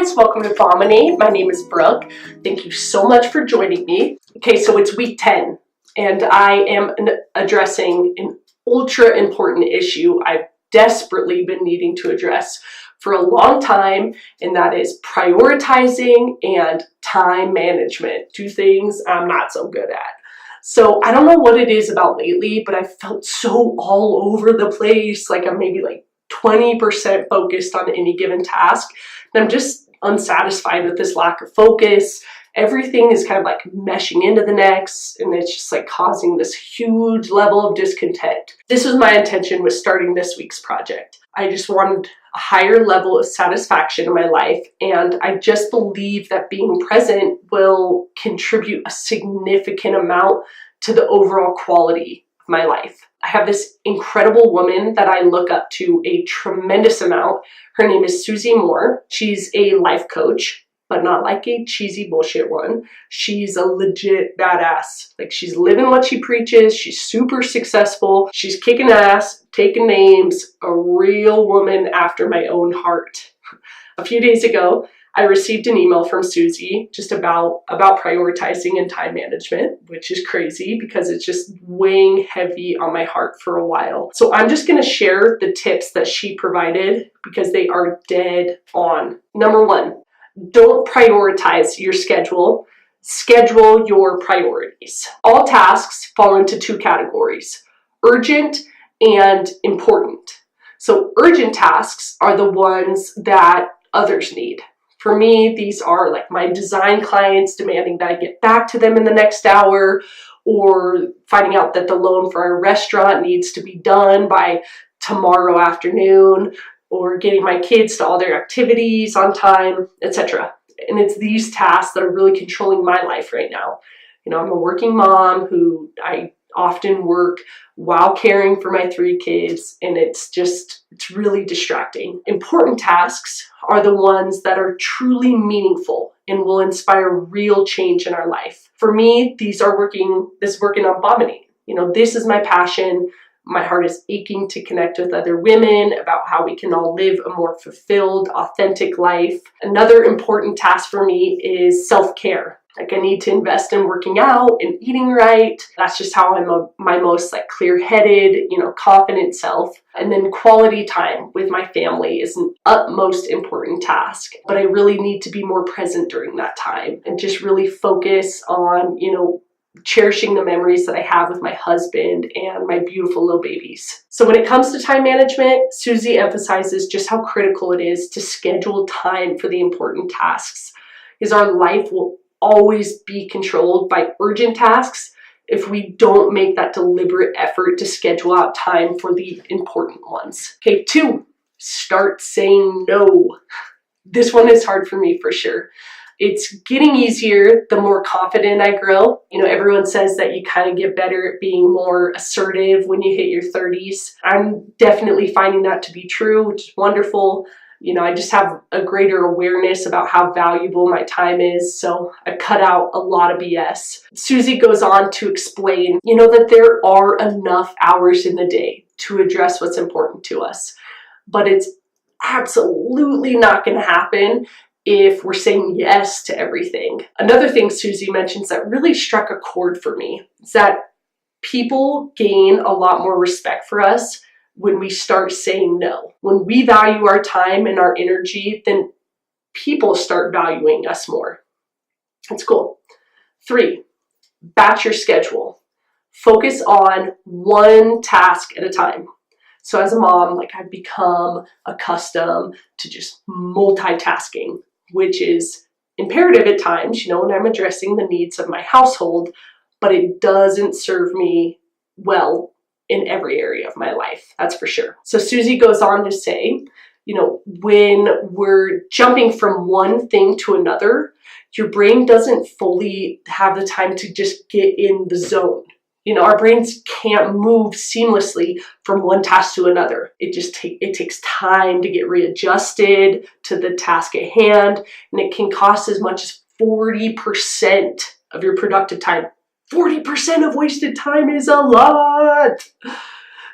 guys, welcome to Bombinate. My name is Brooke. Thank you so much for joining me. Okay, so it's week 10 and I am addressing an ultra important issue I've desperately been needing to address for a long time, and that is prioritizing and time management. Two things I'm not so good at. So I don't know what it is about lately, but I felt so all over the place, like I'm maybe like 20% focused on any given task. And I'm just unsatisfied with this lack of focus. Everything is kind of like meshing into the next, and it's just like causing this huge level of discontent. This was my intention with starting this week's project. I just wanted a higher level of satisfaction in my life, and I just believe that being present will contribute a significant amount to the overall quality of my life. I have this incredible woman that I look up to a tremendous amount. Her name is SUSIE Moore. She's a life coach, but not like a cheesy bullshit one. She's a legit badass. Like, she's living what she preaches. She's super successful. She's kicking ass, taking names, a real woman after my own heart. A few days ago, I received an email from SUSIE just about prioritizing and time management, which is crazy because it's just weighing heavy on my heart for a while. So I'm just going to share the tips that she provided because they are dead on. Number one, don't prioritize your schedule. Schedule your priorities. All tasks fall into two categories: urgent and important. So urgent tasks are the ones that others need. For me, these are like my design clients demanding that I get back to them in the next hour, or finding out that the loan for our restaurant needs to be done by tomorrow afternoon, or getting my kids to all their activities on time, etc. And it's these tasks that are really controlling my life right now. You know, I'm a working mom who I often work while caring for my 3 kids, and it's really distracting. Important tasks are the ones that are truly meaningful and will inspire real change in our life. For me, this is working on Bombinate. You know, this is my passion. My heart is aching to connect with other women about how we can all live a more fulfilled, authentic life. Another important task for me is self-care. Like, I need to invest in working out and eating right. That's just how I'm my most like clear-headed, confident self. And then quality time with my family is an utmost important task. But I really need to be more present during that time and just really focus on, cherishing the memories that I have with my husband and my beautiful little babies. So when it comes to time management, SUSIE emphasizes just how critical it is to schedule time for the important tasks, because our life will always be controlled by urgent tasks if we don't make that deliberate effort to schedule out time for the important ones. Okay, 2, start saying no. This one is hard for me for sure. It's getting easier the more confident I grow. Everyone says that you kind of get better at being more assertive when you hit your 30s. I'm definitely finding that to be true, which is wonderful. I just have a greater awareness about how valuable my time is, so I've cut out a lot of BS. SUSIE goes on to explain, that there are enough hours in the day to address what's important to us, but it's absolutely not going to happen if we're saying yes to everything. Another thing SUSIE mentions that really struck a chord for me is that people gain a lot more respect for us when we start saying no. When we value our time and our energy, then people start valuing us more. That's cool. 3, batch your schedule. Focus on one task at a time. So as a mom, I've become accustomed to just multitasking, which is imperative at times, when I'm addressing the needs of my household, but it doesn't serve me well in every area of my life, that's for sure. So SUSIE goes on to say, when we're jumping from one thing to another, your brain doesn't fully have the time to just get in the zone. Our brains can't move seamlessly from one task to another. It takes time to get readjusted to the task at hand, and it can cost as much as 40% of your productive time. 40% of wasted time is a lot.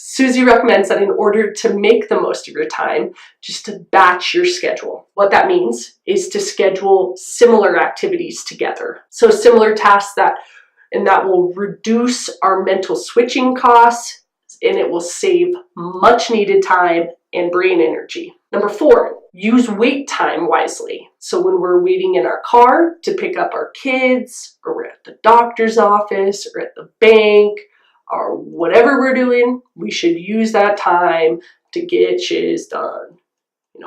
Susie recommends that in order to make the most of your time, just to batch your schedule. What that means is to schedule similar activities together. So similar tasks that will reduce our mental switching costs, and it will save much needed time and brain energy. Number 4, use wait time wisely. So when we're waiting in our car to pick up our kids, or we're at the doctor's office, or at the bank, or whatever we're doing, we should use that time to get shiz done.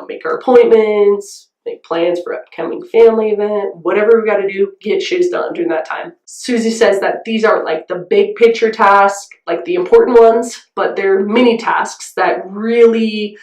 Make our appointments, make plans for upcoming family event, whatever we got to do, get shiz done during that time. Susie says that these aren't like the big picture tasks, like the important ones, but they're mini tasks that really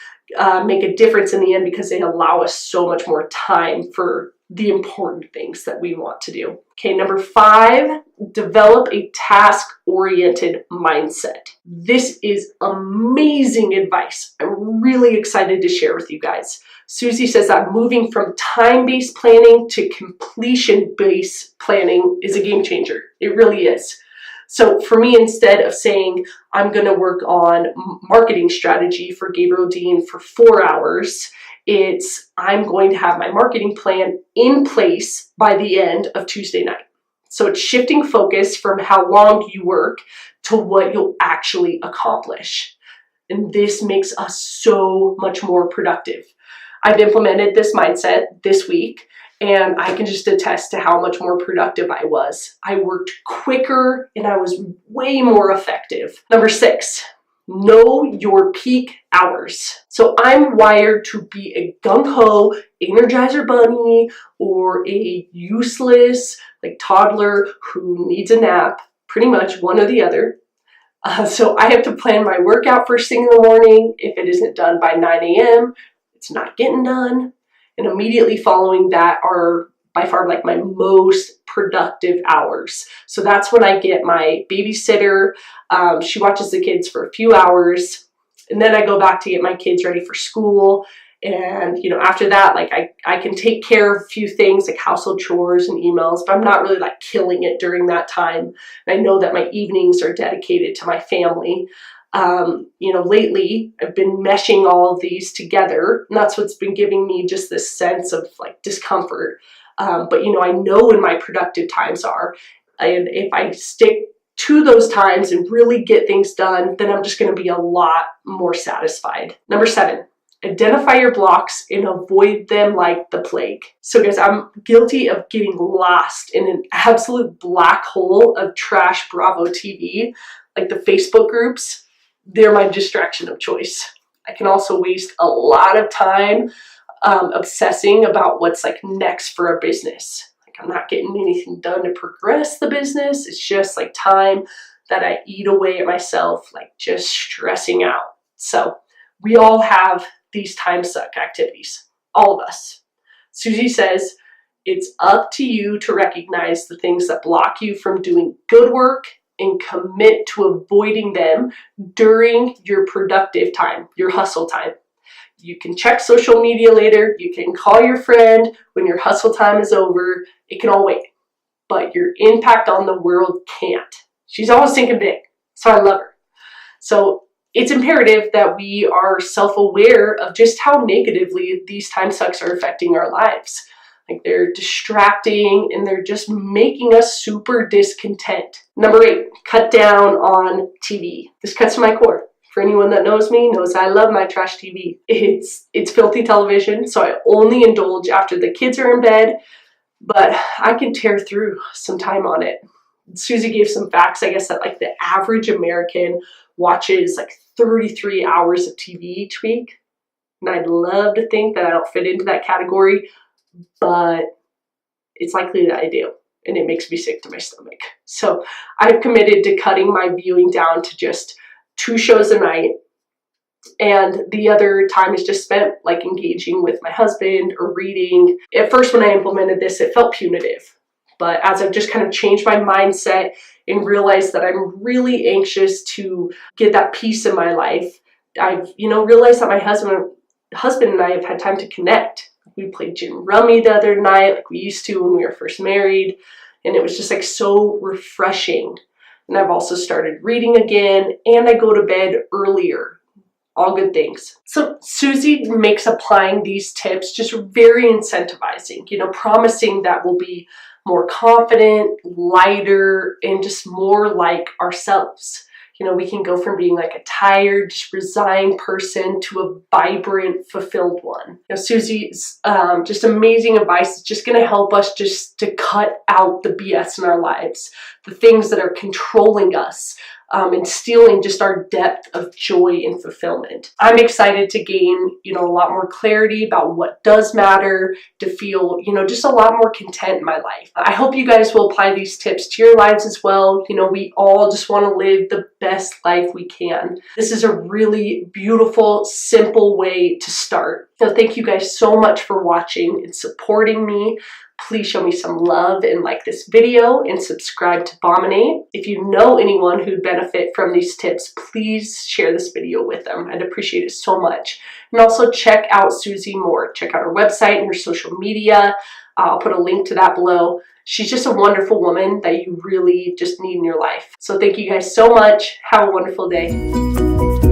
make a difference in the end because they allow us so much more time for the important things that we want to do. Okay, number 5, develop a task-oriented mindset. This is amazing advice. I'm really excited to share with you guys. Susie says that moving from time-based planning to completion-based planning is a game changer. It really is. So for me, instead of saying I'm going to work on marketing strategy for Gabriel Dean for 4 hours, it's I'm going to have my marketing plan in place by the end of Tuesday night. So it's shifting focus from how long you work to what you'll actually accomplish. And this makes us so much more productive. I've implemented this mindset this week, and I can just attest to how much more productive I was. I worked quicker and I was way more effective. Number 6, know your peak hours. So I'm wired to be a gung-ho Energizer bunny or a useless toddler who needs a nap, pretty much one or the other. So I have to plan my workout first thing in the morning. If it isn't done by 9 a.m., it's not getting done. And immediately following that are by far my most productive hours. So that's when I get my babysitter. She watches the kids for a few hours, and then I go back to get my kids ready for school. And after that, I can take care of a few things like household chores and emails, but I'm not really killing it during that time. And I know that my evenings are dedicated to my family. Lately I've been meshing all of these together, and that's what's been giving me just this sense of discomfort. But I know when my productive times are, and if I stick to those times and really get things done, then I'm just going to be a lot more satisfied. Number 7, identify your blocks and avoid them like the plague. So guys, I'm guilty of getting lost in an absolute black hole of trash Bravo TV, like the Facebook groups. They're my distraction of choice. I can also waste a lot of time obsessing about what's next for our business. I'm not getting anything done to progress the business. It's just time that I eat away at myself, just stressing out. So we all have these time suck activities, all of us. Susie says it's up to you to recognize the things that block you from doing good work and commit to avoiding them during your productive time, your hustle time. You can check social media later. You can call your friend when your hustle time is over. It can all wait. But your impact on the world can't. She's always thinking big, so I love her. So it's imperative that we are self-aware of just how negatively these time sucks are affecting our lives. They're distracting and they're just making us super discontent. Number 8, cut down on TV. This cuts to my core. For anyone that knows me knows I love my trash TV. It's filthy television, so I only indulge after the kids are in bed, but I can tear through some time on it. Susie gave some facts, I guess, that the average American watches 33 hours of TV each week. And I'd love to think that I don't fit into that category, but it's likely that I do. And it makes me sick to my stomach. So I've committed to cutting my viewing down to just 2 shows a night. And the other time is just spent engaging with my husband or reading. At first, when I implemented this, it felt punitive. But as I've just kind of changed my mindset and realized that I'm really anxious to get that peace in my life, I've, realized that my husband and I have had time to connect. We played gin rummy the other night like we used to when we were first married. And it was just so refreshing. and I've also started reading again, and I go to bed earlier. All good things. So Susie makes applying these tips just very incentivizing, promising that we'll be more confident, lighter, and just more like ourselves. We can go from being like a tired, just resigned person to a vibrant, fulfilled one. Susie's just amazing advice is just going to help us just to cut out the BS in our lives, the things that are controlling us, and stealing just our depth of joy and fulfillment. I'm excited to gain, a lot more clarity about what does matter, to feel, just a lot more content in my life. I hope you guys will apply these tips to your lives as well. We all just want to live the best life we can. This is a really beautiful, simple way to start. So thank you guys so much for watching and supporting me. Please show me some love and like this video and subscribe to Bombinate. If you know anyone who'd benefit from these tips, please share this video with them. I'd appreciate it so much. And also check out SUSIE Moore. Check out her website and her social media. I'll put a link to that below. She's just a wonderful woman that you really just need in your life. So thank you guys so much. Have a wonderful day.